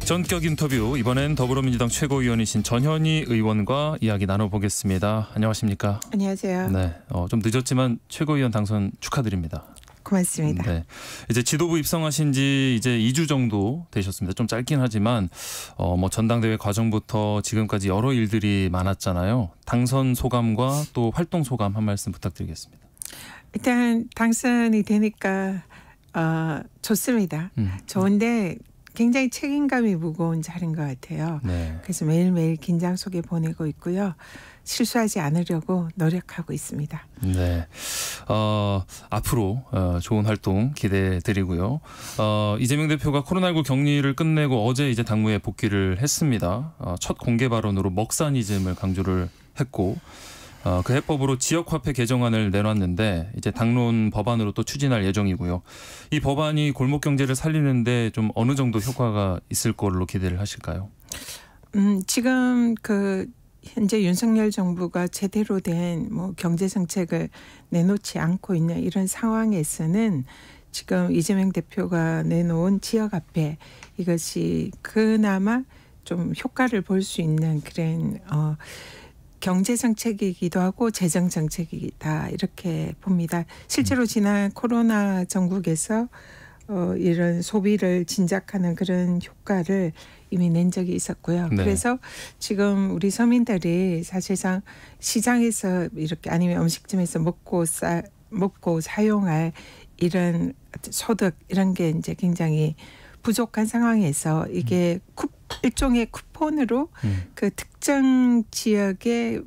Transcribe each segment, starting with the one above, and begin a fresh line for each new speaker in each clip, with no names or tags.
전격 인터뷰, 이번엔 더불어민주당 최고위원이신 전현희 의원과 이야기 나눠보겠습니다. 안녕하십니까?
안녕하세요.
네, 좀 늦었지만 최고위원 당선 축하드립니다.
고맙습니다.
네, 이제 지도부 입성하신 지 이제 2주 정도 되셨습니다. 좀 짧긴 하지만 전당대회 과정부터 지금까지 여러 일들이 많았잖아요. 당선 소감과 또 활동 소감 한 말씀 부탁드리겠습니다.
일단 당선이 되니까 좋습니다. 좋은데 굉장히 책임감이 무거운 자리인 것 같아요.
네.
그래서 매일매일 긴장 속에 보내고 있고요. 실수하지 않으려고 노력하고 있습니다.
네, 앞으로 좋은 활동 기대해 드리고요. 이재명 대표가 코로나19 격리를 끝내고 어제 이제 당무에 복귀를 했습니다. 첫 공개 발언으로 먹사니즘을 강조를 했고, 그 해법으로 지역화폐 개정안을 내놨는데 이제 당론 법안으로 또 추진할 예정이고요. 이 법안이 골목 경제를 살리는데 좀 어느 정도 효과가 있을 걸로 기대를 하실까요?
지금 현재 윤석열 정부가 제대로 된 경제 정책을 내놓지 않고 있는 이런 상황에서는 지금 이재명 대표가 내놓은 지역화폐, 이것이 그나마 좀 효과를 볼 수 있는 그런 경제 정책이기도 하고 재정 정책이다, 이렇게 봅니다. 실제로 지난 코로나 전국에서 이런 소비를 진작하는 그런 효과를 이미 낸 적이 있었고요.
네.
그래서 지금 우리 서민들이 사실상 시장에서 이렇게 아니면 음식점에서 먹고 사용할 이런 소득, 이런 게 이제 굉장히 부족한 상황에서 이게 일종의 쿠폰으로 그 특정 지역의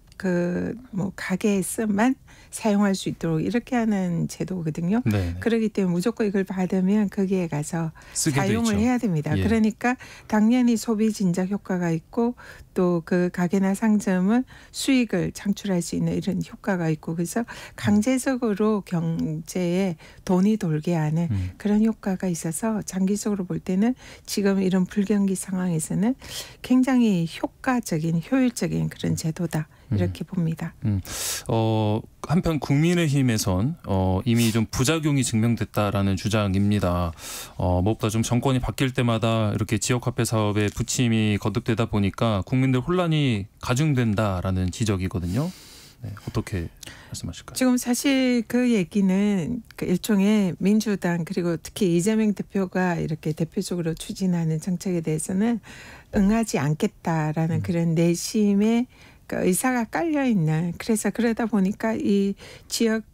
가게에서만 사용할 수 있도록 이렇게 하는 제도거든요.
네.
그렇기 때문에 무조건 이걸 받으면 거기에 가서 사용을
있죠.
해야 됩니다.
예.
그러니까 당연히 소비 진작 효과가 있고 또 그 가게나 상점은 수익을 창출할 수 있는 이런 효과가 있고, 그래서 강제적으로 경제에 돈이 돌게 하는 그런 효과가 있어서 장기적으로 볼 때는 지금 이런 불경기 상황에서는 굉장히 효과적인, 효율적인 그런 제도다, 이렇게 봅니다.
한편 국민의힘에선 이미 좀 부작용이 증명됐다라는 주장입니다. 무엇보다 좀 정권이 바뀔 때마다 이렇게 지역화폐 사업에 부침이 거듭되다 보니까 국민들 혼란이 가중된다라는 지적이거든요. 네, 어떻게 말씀하실까요?
지금 사실 그 얘기는 일종의 민주당, 그리고 특히 이재명 대표가 이렇게 대표적으로 추진하는 정책에 대해서는 응하지 않겠다라는 그런 내심의 의사가 깔려 있는, 그래서 그러다 보니까 이 지역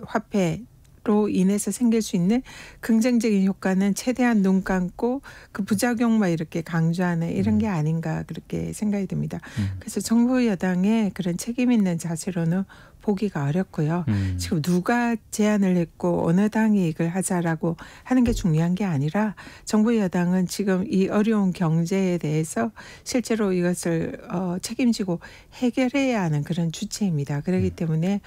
화폐로 인해서 생길 수 있는 긍정적인 효과는 최대한 눈 감고 그 부작용만 이렇게 강조하는 이런 게 아닌가, 그렇게 생각이 듭니다. 그래서 정부 여당의 그런 책임 있는 자세로는 보기가 어렵고요. 지금 누가 제안을 했고 어느 당이 이걸 하자라고 하는 게 중요한 게 아니라 정부 여당은 지금 이 어려운 경제에 대해서 실제로 이것을 책임지고 해결해야 하는 그런 주체입니다. 그렇기 때문에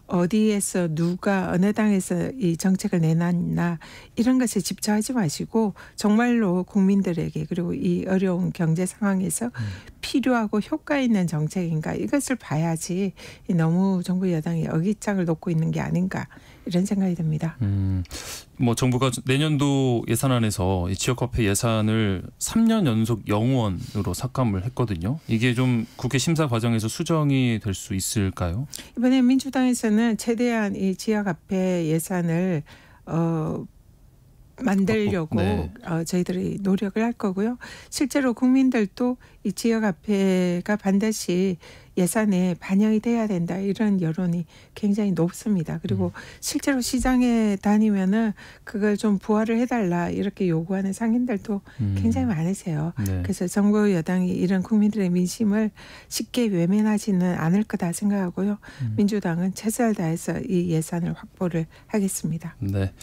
어디에서 누가 어느 당에서 이 정책을 내놨나 이런 것에 집착하지 마시고 정말로 국민들에게, 그리고 이 어려운 경제 상황에서 필요하고 효과 있는 정책인가, 이것을 봐야지 너무 정부 여당이 어깃장을 놓고 있는 게 아닌가, 이런 생각이 듭니다.
정부가 내년도 예산안에서 이 지역화폐 예산을 3년 연속 0원으로 삭감을 했거든요. 이게 좀 국회 심사 과정에서 수정이 될 수 있을까요?
이번에 민주당에서는 최대한 이 지역화폐 예산을 만들려고
네.
저희들이 노력을 할 거고요. 실제로 국민들도 이 지역화폐가 반드시 예산에 반영이 돼야 된다, 이런 여론이 굉장히 높습니다. 그리고 실제로 시장에 다니면은 그걸 좀 부활을 해달라, 이렇게 요구하는 상인들도 굉장히 많으세요.
네.
그래서 정부 여당이 이런 국민들의 민심을 쉽게 외면하지는 않을 거다 생각하고요. 민주당은 최선을 다해서 이 예산을 확보를 하겠습니다.
네,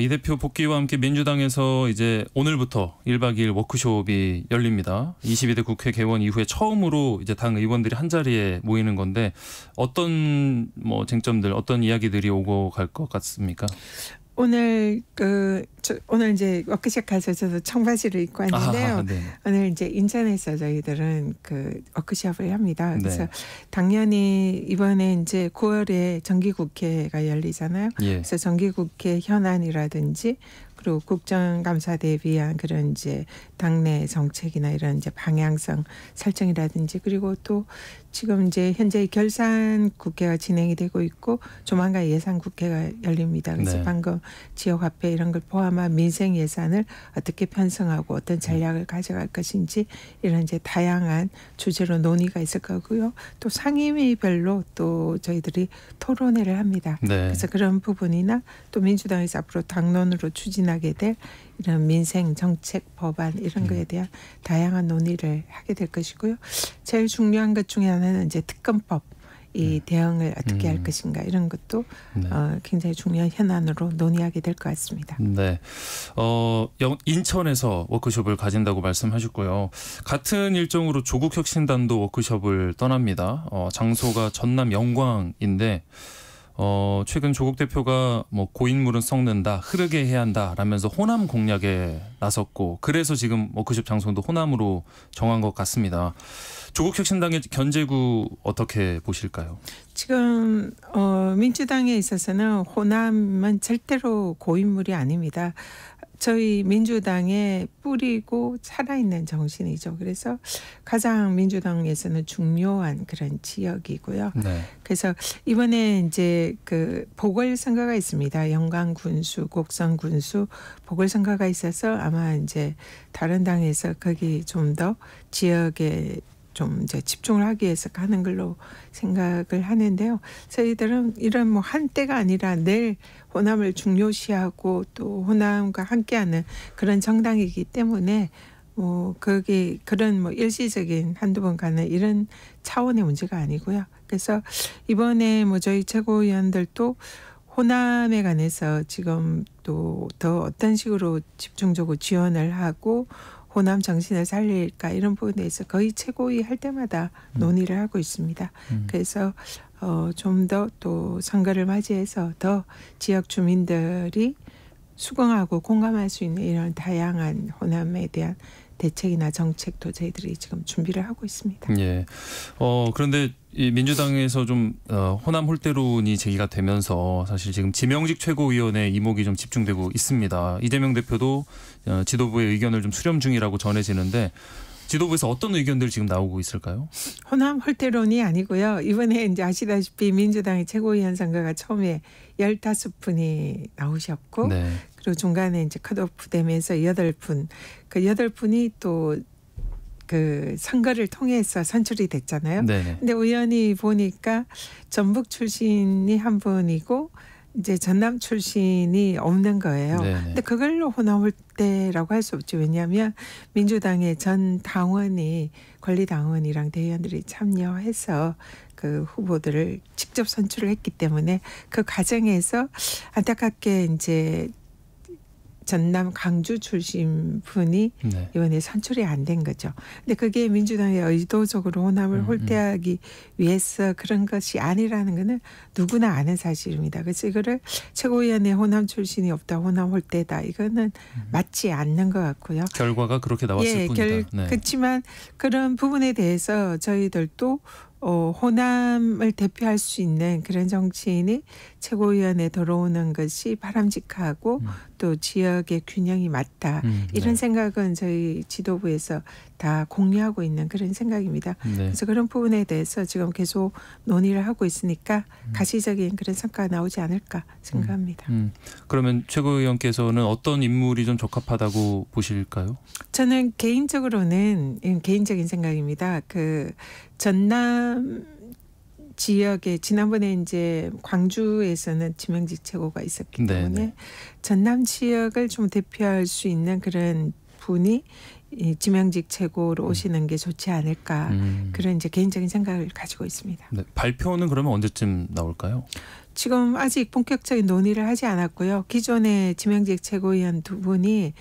이 대표 복귀와 함께 민주당에서 이제 오늘부터 1박 2일 워크숍이 열립니다. 22대 국회 개원 이후에 처음으로 이제 당 의원들이 한 자리에 모이는 건데 어떤 쟁점들, 어떤 이야기들이 오고 갈 것 같습니까?
오늘 오늘 이제 워크숍 가서 저도 청바지를 입고 왔는데요.
네.
오늘 이제 인천에서 저희들은 워크숍을 합니다. 그래서
네.
당연히 이번에 이제 9월에 정기국회가 열리잖아요.
예.
그래서 정기국회 현안이라든지 그리고 국정감사대에 위한 그런 이제 당내 정책이나 이런 이제 방향성 설정이라든지 그리고 또 지금 이제 현재 결산 국회가 진행이 되고 있고 조만간 예산 국회가 열립니다. 그래서
네.
방금 지역화폐 이런 걸 포함한 민생 예산을 어떻게 편성하고 어떤 전략을 가져갈 것인지 이런 이제 다양한 주제로 논의가 있을 거고요. 또 상임위별로 또 저희들이 토론회를 합니다.
네.
그래서 그런 부분이나 또 민주당에서 앞으로 당론으로 추진하게 될 이런 민생 정책 법안 이런 거에 대한 다양한 논의를 하게 될 것이고요. 제일 중요한 것 중에 하나는 이제 특검법 이 대응을 어떻게 할 것인가 이런 것도
네.
굉장히 중요한 현안으로 논의하게 될 것 같습니다.
네. 인천에서 워크숍을 가진다고 말씀하셨고요. 같은 일정으로 조국혁신단도 워크숍을 떠납니다. 장소가 전남 영광인데 최근 조국 대표가 뭐 고인물은 썩는다, 흐르게 해야 한다라면서 호남 공략에 나섰고 그래서 지금 워크숍 장소도 호남으로 정한 것 같습니다. 조국혁신당의 견제구 어떻게 보실까요?
지금 민주당에 있어서는 호남은 절대로 고인물이 아닙니다. 저희 민주당의 뿌리고 살아있는 정신이죠. 그래서 가장 민주당에서는 중요한 그런 지역이고요.
네.
그래서 이번에 이제 그 보궐선거가 있습니다. 영광 군수, 곡성 군수 보궐선거가 있어서 아마 이제 다른 당에서 거기 좀 더 지역에 좀 이제 집중을 하기 위해서 가는 걸로 생각을 하는데요. 저희들은 이런 뭐 한때가 아니라 늘 호남을 중요시하고 또 호남과 함께하는 그런 정당이기 때문에 뭐 거기 그런 뭐 일시적인 한두 번 가는 이런 차원의 문제가 아니고요. 그래서 이번에 뭐 저희 최고위원들도 호남에 관해서 지금 또 더 어떤 식으로 집중적으로 지원을 하고 호남 정신을 살릴까 이런 부분에 대해서 거의 최고위 할 때마다 논의를 하고 있습니다. 그래서 좀 더 또 선거를 맞이해서 더 지역 주민들이 수긍하고 공감할 수 있는 이런 다양한 호남에 대한 대책이나 정책도 저희들이 지금 준비를 하고 있습니다.
예. 그런데 이 민주당에서 좀 호남 홀대론이 제기가 되면서 사실 지금 지명직 최고위원회 이목이 좀 집중되고 있습니다. 이재명 대표도 지도부의 의견을 좀 수렴 중이라고 전해지는데 지도부에서 어떤 의견들 지금 나오고 있을까요?
호남 홀대론이 아니고요. 이번에 이제 아시다시피 민주당의 최고위원 선거가 처음에 15분이 나오셨고
네.
그리고 중간에 이제 컷오프 되면서 8분. 그 8분이 또 그 선거를 통해서 선출이 됐잖아요.
네.
근데 우연히 보니까 전북 출신이 한 분이고 이제 전남 출신이 없는 거예요.
네네.
근데 그걸로 호남 홀대라고 할 수 없죠. 왜냐하면 민주당의 전 당원이 권리당원이랑 대의원들이 참여해서 그 후보들을 직접 선출을 했기 때문에 그 과정에서 안타깝게 이제 전남 강주 출신 분이
네.
이번에 선출이 안 된 거죠. 근데 그게 민주당이 의도적으로 호남을 홀대하기 위해서 그런 것이 아니라는 거는 누구나 아는 사실입니다. 그래서 이거를 최고위원회 호남 출신이 없다, 호남 홀대다 이거는 맞지 않는 것 같고요.
결과가 그렇게 나왔을 뿐이다. 네.
그렇지만 그런 부분에 대해서 저희들도 호남을 대표할 수 있는 그런 정치인이 최고위원회에 들어오는 것이 바람직하고 또 지역의 균형이 맞다. 이런
네.
생각은 저희 지도부에서 다 공유하고 있는 그런 생각입니다.
네.
그래서 그런 부분에 대해서 지금 계속 논의를 하고 있으니까 가시적인 그런 성과가 나오지 않을까 생각합니다.
그러면 최고위원께서는 어떤 인물이 좀 적합하다고 보실까요?
저는 개인적으로는 개인적인 생각입니다. 그 전남 지역에 지난번에 이제 광주에서는 지명직 최고가 있었기 때문에
네네.
전남 지역을 좀 대표할 수 있는 그런 분이 이 지명직 최고로 오시는 게 좋지 않을까 그런 이제 개인적인 생각을 가지고 있습니다.
네. 발표는 그러면 언제쯤 나올까요?
지금 아직 본격적인 논의를 하지 않았고요. 기존의 지명직 최고위원 두 분이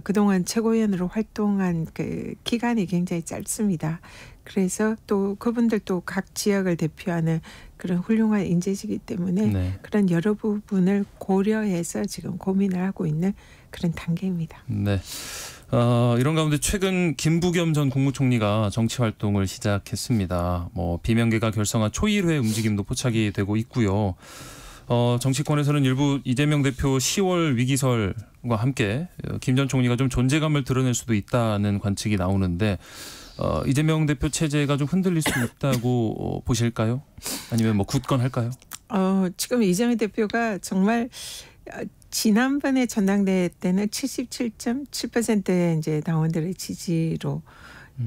그동안 최고위원으로 활동한 그 기간이 굉장히 짧습니다. 그래서 또 그분들도 각 지역을 대표하는 그런 훌륭한 인재시기 때문에
네.
그런 여러 부분을 고려해서 지금 고민을 하고 있는 그런 단계입니다.
네. 이런 가운데 최근 김부겸 전 국무총리가 정치 활동을 시작했습니다. 비명계가 결성한 초일회 움직임도 포착이 되고 있고요. 정치권에서는 일부 이재명 대표 10월 위기설과 함께 김 전 총리가 좀 존재감을 드러낼 수도 있다는 관측이 나오는데 이재명 대표 체제가 좀 흔들릴 수 있다고 보실까요? 아니면 뭐 굳건할까요?
지금 이재명 대표가 정말 지난번에 전당대회 때는 77.7%의 이제 당원들의 지지로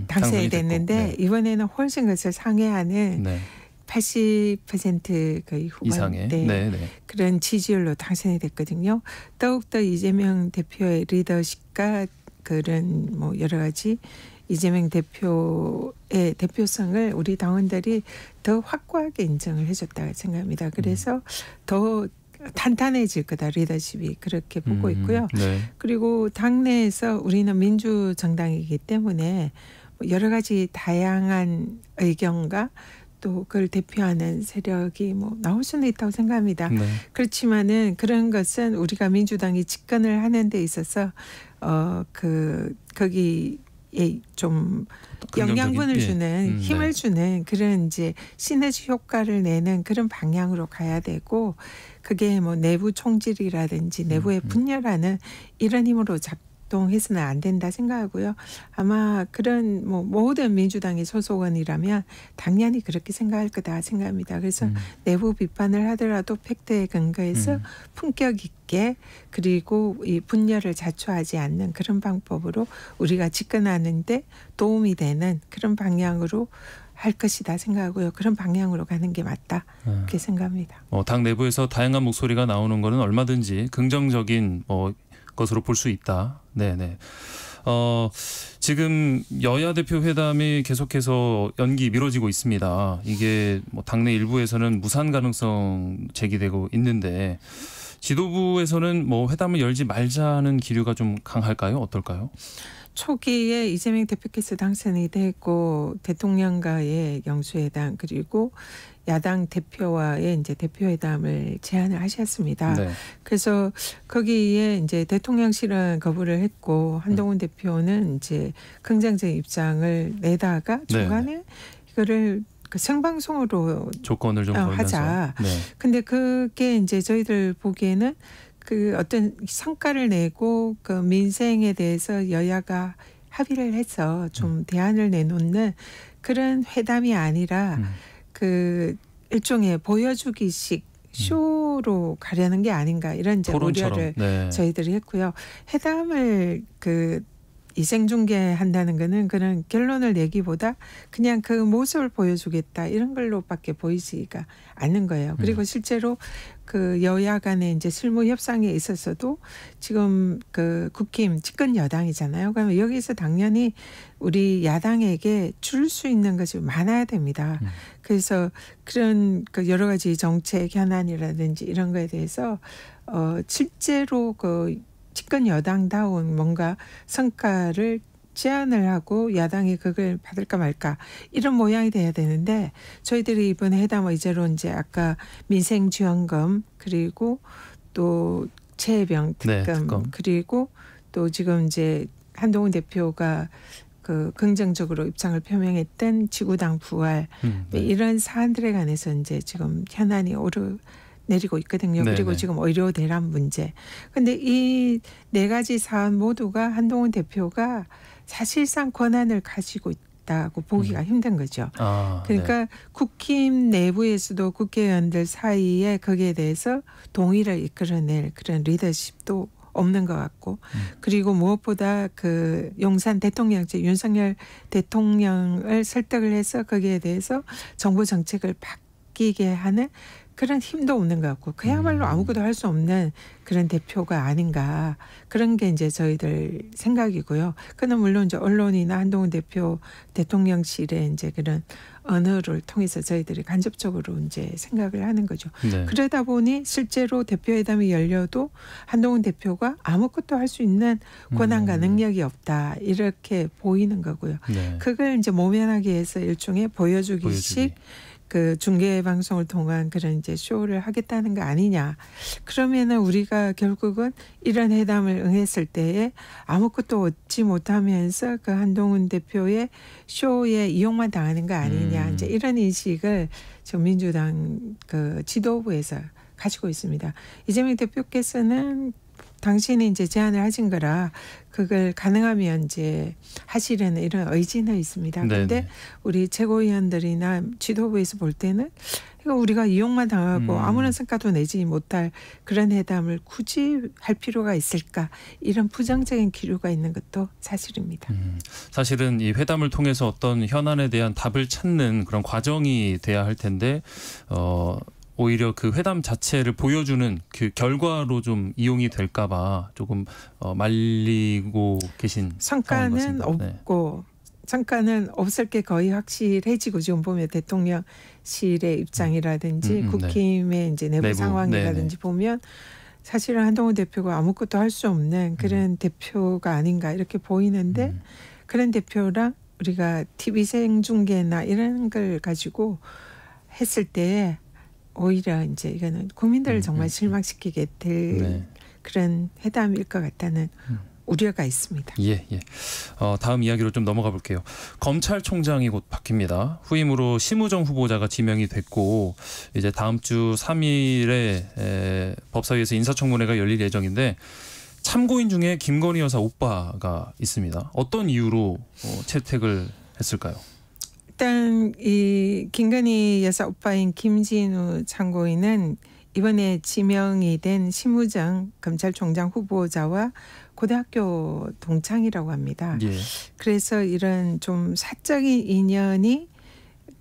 당선이 됐는데
네.
이번에는 훨씬 그것을 상회하는
네.
80% 거의
이상의
후반대
네, 네.
그런 지지율로 당선이 됐거든요. 더욱더 이재명 대표의 리더십과 그런 뭐 여러 가지 이재명 대표의 대표성을 우리 당원들이 더 확고하게 인정을 해줬다고 생각합니다. 그래서 더 탄탄해질 거다 리더십이 그렇게 보고 있고요.
네.
그리고 당내에서 우리는 민주정당이기 때문에 여러 가지 다양한 의견과 또 그걸 대표하는 세력이 뭐 나올 수는 있다고 생각합니다.
네.
그렇지만은 그런 것은 우리가 민주당이 집권을 하는 데 있어서 거기에 좀 영양분을 주는 힘을
네.
주는 그런 이제 시너지 효과를 내는 그런 방향으로 가야 되고 그게 뭐 내부 총질이라든지 내부의 분열하는 이런 힘으로 작동해서는 안 된다 생각하고요. 아마 그런 뭐 모든 민주당의 소속원이라면 당연히 그렇게 생각할 거다 생각합니다. 그래서 내부 비판을 하더라도 팩트에 근거해서 품격 있게 그리고 이 분열을 자초하지 않는 그런 방법으로 우리가 집권하는데 도움이 되는 그런 방향으로 할 것이다 생각하고요. 그런 방향으로 가는 게 맞다 그렇게 생각합니다.
당 내부에서 다양한 목소리가 나오는 것은 얼마든지 긍정적인 것으로 볼 수 있다. 네네. 지금 여야 대표 회담이 계속해서 연기 미뤄지고 있습니다. 이게 뭐 당내 일부에서는 무산 가능성 제기되고 있는데 지도부에서는 뭐 회담을 열지 말자는 기류가 좀 강할까요? 어떨까요?
초기에 이재명 대표께서 당선이 되고 대통령과의 영수회담 그리고 야당 대표와의 이제 대표회담을 제안을 하셨습니다.
네.
그래서 거기에 이제 대통령실은 거부를 했고 한동훈 대표는 이제 긍정적인 입장을 내다가 중간에 이거를 그 생방송으로
조건을 좀 걸면서
하자.
네.
근데 그게 이제 저희들 보기에는 그 어떤 성과를 내고 그 민생에 대해서 여야가 합의를 해서 좀 대안을 내놓는 그런 회담이 아니라 그 일종의 보여주기식 쇼로 가려는 게 아닌가 이런 이제 우려를
네.
저희들이 했고요. 회담을 이생중계한다는 거는 그런 결론을 내기보다 그냥 그 모습을 보여주겠다 이런 걸로밖에 보이지가 않는 거예요. 그리고 실제로 그 여야 간에 이제 실무 협상에 있어서도 지금 그 국힘 집권 여당이잖아요. 그러면 여기서 당연히 우리 야당에게 줄 수 있는 것이 많아야 됩니다. 그래서 그런 그 여러 가지 정책 현안이라든지 이런 거에 대해서 실제로 그 집권 여당다운 뭔가 성과를 제안을 하고 야당이 그걸 받을까 말까 이런 모양이 돼야 되는데 저희들이 이번에 회담 의제로 이제 아까 민생지원금 그리고 또 최혜병 특검 그리고 또 지금 이제 한동훈 대표가 그 긍정적으로 입장을 표명했던 지구당 부활 이런 사안들에 관해서 이제 지금 현안이 내리고 있거든요.
네네.
그리고 지금 의료 대란 문제. 그런데 이 네 가지 사안 모두가 한동훈 대표가 사실상 권한을 가지고 있다고 보기가 힘든 거죠. 그러니까 국힘 내부에서도 국회의원들 사이에 거기에 대해서 동의를 이끌어낼 그런 리더십도 없는 것 같고 그리고 무엇보다 그 용산 대통령제 윤석열 대통령을 설득을 해서 거기에 대해서 정부 정책을 바뀌게 하는 그런 힘도 없는 것 같고 그야말로 아무것도 할 수 없는 그런 대표가 아닌가 그런 게 이제 저희들 생각이고요. 그는 물론 이제 언론이나 한동훈 대표 대통령실의 이제 그런 언어를 통해서 저희들이 간접적으로 이제 생각을 하는 거죠.
네.
그러다 보니 실제로 대표회담이 열려도 한동훈 대표가 아무것도 할 수 있는 권한과 능력이 없다 이렇게 보이는 거고요.
네.
그걸 이제 모면하기 위해서 일종의 보여주기식 그 중계 방송을 통한 그런 이제 쇼를 하겠다는 거 아니냐. 그러면은 우리가 결국은 이런 회담을 응했을 때에 아무것도 얻지 못하면서 그 한동훈 대표의 쇼에 이용만 당하는 거 아니냐. 이제 이런 인식을 지금 민주당 그 지도부에서 가지고 있습니다. 이재명 대표께서는 당신이 이제 제안을 하신 거라 그걸 가능하면 이제 하시려는 이런 의지는 있습니다. 그런데 우리 최고위원들이나 지도부에서 볼 때는 이거 우리가 이용만 당하고 아무런 성과도 내지 못할 그런 회담을 굳이 할 필요가 있을까, 이런 부정적인 기류가 있는 것도 사실입니다.
사실은 이 회담을 통해서 어떤 현안에 대한 답을 찾는 그런 과정이 돼야 할 텐데 오히려 그 회담 자체를 보여주는 그 결과로 좀 이용이 될까 봐 조금 말리고 계신
성과는
상황인 것 같습니다.
없고 성과는 없을 게 거의 확실해지고, 지금 보면 대통령실의 입장이라든지 국힘의 이제 내부 상황이라든지 보면 사실은 한동훈 대표가 아무것도 할 수 없는 그런 대표가 아닌가 이렇게 보이는데, 그런 대표랑 우리가 TV 생중계나 이런 걸 가지고 했을 때 오히려 이제 이거는 국민들을 정말 실망시키게 될 그런 회담일 것 같다는 우려가 있습니다.
예. 다음 이야기로 좀 넘어가 볼게요. 검찰총장이 곧 바뀝니다. 후임으로 심우정 후보자가 지명이 됐고 이제 다음 주 3일에 법사위에서 인사청문회가 열릴 예정인데 참고인 중에 김건희 여사 오빠가 있습니다. 어떤 이유로 채택을 했을까요?
일단 이 김건희 여사 오빠인 김진우 참고인은 이번에 지명이 된 심우정 검찰총장 후보자와 고등학교 동창이라고 합니다.
예.
그래서 이런 좀 사적인 인연이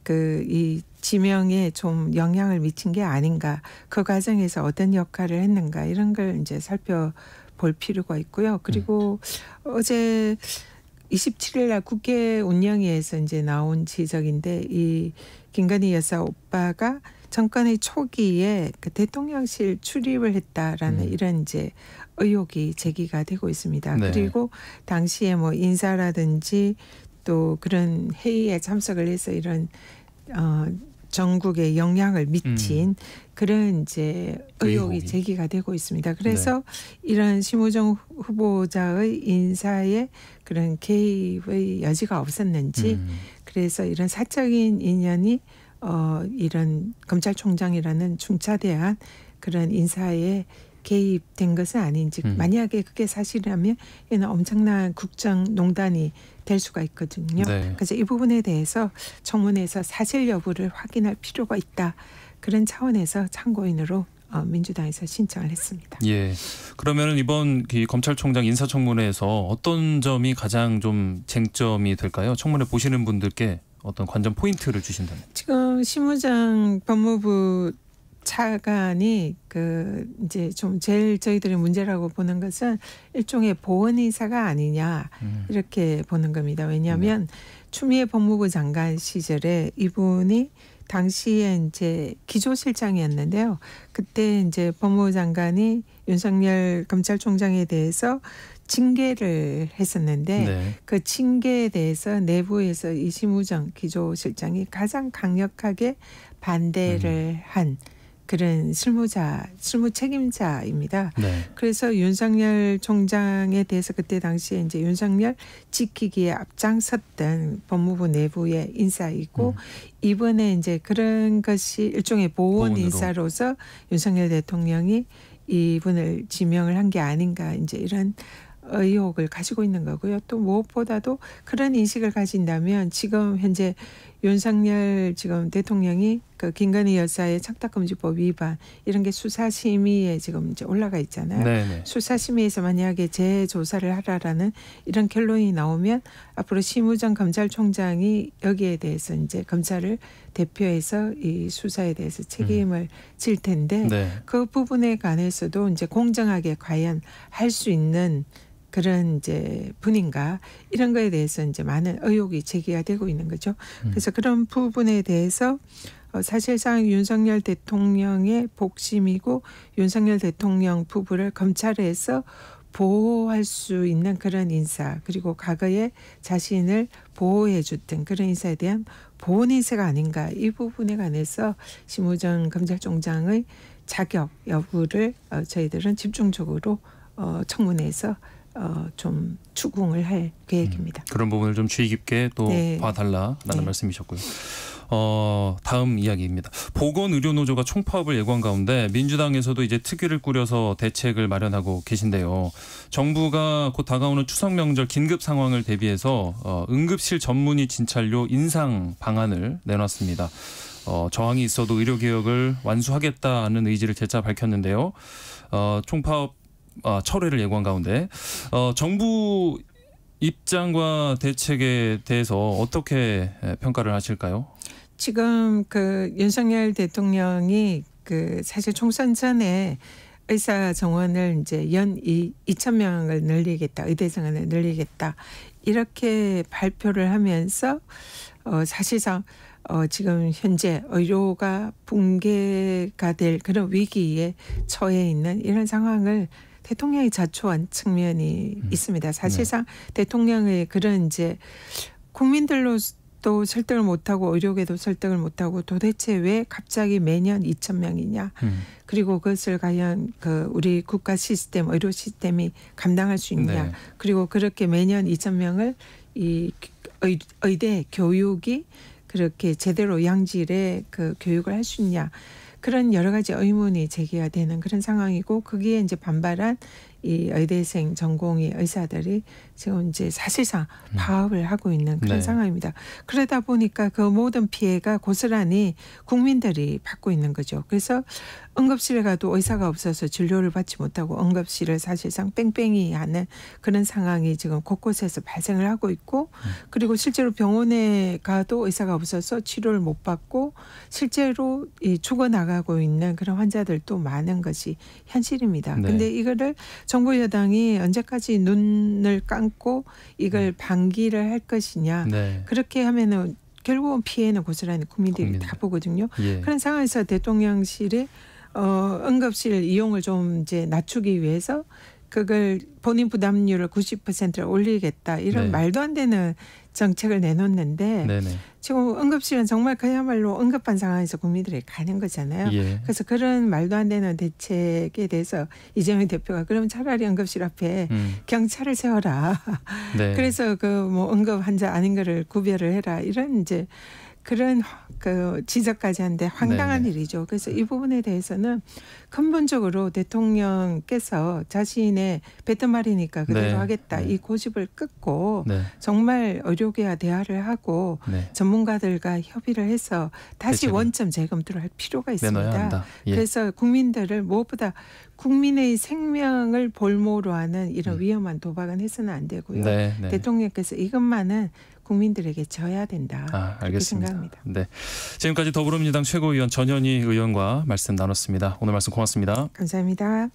이 지명에 좀 영향을 미친 게 아닌가, 그 과정에서 어떤 역할을 했는가, 이런 걸 이제 살펴볼 필요가 있고요. 그리고 어제 27일 날 국회 운영위에서 이제 나온 지적인데, 이 김건희 여사 오빠가 정권의 초기에 그 대통령실 출입을 했다라는 이런 이제 의혹이 제기가 되고 있습니다.
네.
그리고 당시에 뭐 인사라든지 또 그런 회의에 참석을 해서 이런 전국에 영향을 미친 그런 이제 의혹이 제기가 되고 있습니다. 그래서 이런 심우정 후보자의 인사에 그런 개입의 여지가 없었는지, 그래서 이런 사적인 인연이 이런 검찰총장이라는 중차대한 그런 인사에 개입된 것은 아닌지, 만약에 그게 사실이라면 이는 엄청난 국정농단이 될 수가 있거든요. 그래서 이 부분에 대해서 청문회에서 사실 여부를 확인할 필요가 있다, 그런 차원에서 참고인으로 민주당에서 신청을 했습니다.
예. 그러면 이번 검찰총장 인사청문회에서 어떤 점이 가장 좀 쟁점이 될까요? 청문회 보시는 분들께 어떤 관전 포인트를 주신다면? 지금
심우정 법무부 차관이 이제 좀 제일 저희들이 문제라고 보는 것은 일종의 보원 인사가 아니냐, 이렇게 보는 겁니다. 왜냐하면 추미애 법무부 장관 시절에 이분이 당시에 이제 기조실장이었는데요. 그때 이제 법무부 장관이 윤석열 검찰총장에 대해서 징계를 했었는데 그 징계에 대해서 내부에서 이 심우정 기조실장이 가장 강력하게 반대를 한 그런 실무 책임자입니다. 그래서 윤석열 총장에 대해서 그때 당시에 이제 윤석열 지키기에 앞장섰던 법무부 내부의 인사이고, 이번에 이제 그런 것이 일종의 보원 인사로서 윤석열 대통령이 이분을 지명을 한 게 아닌가, 이제 이런 의혹을 가지고 있는 거고요. 또 무엇보다도 그런 인식을 가진다면 지금 현재 윤석열 지금 대통령이 그 김건희 여사의 청탁금지법 위반 이런 게 수사심의에 지금 이제 올라가 있잖아요. 수사심의에서 만약에 재조사를 하라라는 이런 결론이 나오면 앞으로 심우정 검찰총장이 여기에 대해서 이제 검찰을 대표해서 이 수사에 대해서 책임을 질 텐데 그 부분에 관해서도 이제 공정하게 과연 할 수 있는 그런 이제 분인가, 이런 거에 대해서 이제 많은 의혹이 제기가 되고 있는 거죠. 그래서 그런 부분에 대해서 사실상 윤석열 대통령의 복심이고 윤석열 대통령 부부를 검찰에서 보호할 수 있는 그런 인사, 그리고 과거에 자신을 보호해 줬던 그런 인사에 대한 보호 인사가 아닌가, 이 부분에 관해서 심우정 검찰총장의 자격 여부를 저희들은 집중적으로 청문회에서 좀 추궁을 할 계획입니다.
그런 부분을 좀 주의 깊게 또 봐달라라는 말씀이셨고요. 다음 이야기입니다. 보건의료노조가 총파업을 예고한 가운데 민주당에서도 이제 특위를 꾸려서 대책을 마련하고 계신데요. 정부가 곧 다가오는 추석 명절 긴급 상황을 대비해서 응급실 전문의 진찰료 인상 방안을 내놨습니다. 저항이 있어도 의료개혁을 완수하겠다는 의지를 재차 밝혔는데요. 총파업 철회를 예고한 가운데 정부 입장과 대책에 대해서 어떻게 평가를 하실까요?
지금 그 윤석열 대통령이 그 사실 총선 전에 의사 정원을 이제 연 2,000명을 늘리겠다, 의대 정원을 늘리겠다 이렇게 발표를 하면서 사실상 지금 현재 의료가 붕괴가 될 그런 위기에 처해 있는 이런 상황을 대통령이 자초한 측면이 있습니다. 사실상 대통령의 그런 이제 국민들로도 설득을 못하고 의료계도 설득을 못하고 도대체 왜 갑자기 매년 2,000명이냐. 그리고 그것을 과연 그 우리 국가 시스템, 의료 시스템이 감당할 수 있냐. 그리고 그렇게 매년 2,000명을 이 의대 교육이 그렇게 제대로 양질의 그 교육을 할 수 있냐. 그런 여러 가지 의문이 제기가 되는 그런 상황이고 거기에 이제 반발한 이 의대생 전공의 의사들이 지금 이제 사실상 파업을 하고 있는 그런 상황입니다. 그러다 보니까 그 모든 피해가 고스란히 국민들이 받고 있는 거죠. 그래서 응급실에 가도 의사가 없어서 진료를 받지 못하고 응급실을 사실상 뺑뺑이 하는 그런 상황이 지금 곳곳에서 발생을 하고 있고 그리고 실제로 병원에 가도 의사가 없어서 치료를 못 받고 실제로 죽어나가고 있는 그런 환자들도 많은 것이 현실입니다. 근데 이거를 정부 여당이 언제까지 눈을 감고 이걸 방기를 할 것이냐. 그렇게 하면은 결국은 피해는 고스란히 국민들이 다 보거든요. 그런 상황에서 대통령실이 응급실 이용을 좀 이제 낮추기 위해서 그걸 본인 부담률을 90%를 올리겠다. 이런 말도 안 되는 정책을 내놓는데 지금 응급실은 정말 그야말로 응급한 상황에서 국민들이 가는 거잖아요. 그래서 그런 말도 안 되는 대책에 대해서 이재명 대표가 그럼 차라리 응급실 앞에 경찰을 세워라. 그래서 그 뭐 응급 환자 아닌 거를 구별을 해라. 이런 이제 그런 그 지적까지 하는데 황당한 일이죠. 그래서 이 부분에 대해서는 근본적으로 대통령께서 자신의 뱉은 말이니까 그대로 하겠다. 이 고집을 끊고 정말 의료계와 대화를 하고 전문가들과 협의를 해서 다시 원점 재검토를 할 필요가 있습니다. 그래서 국민들을 무엇보다 국민의 생명을 볼모로 하는 이런 위험한 도박은 해서는 안 되고요. 대통령께서 이것만은 국민들에게 져야 된다. 그렇게 생각합니다.
지금까지 더불어민주당 최고위원 전현희 의원과 말씀 나눴습니다. 오늘 말씀 고맙습니다.
감사합니다.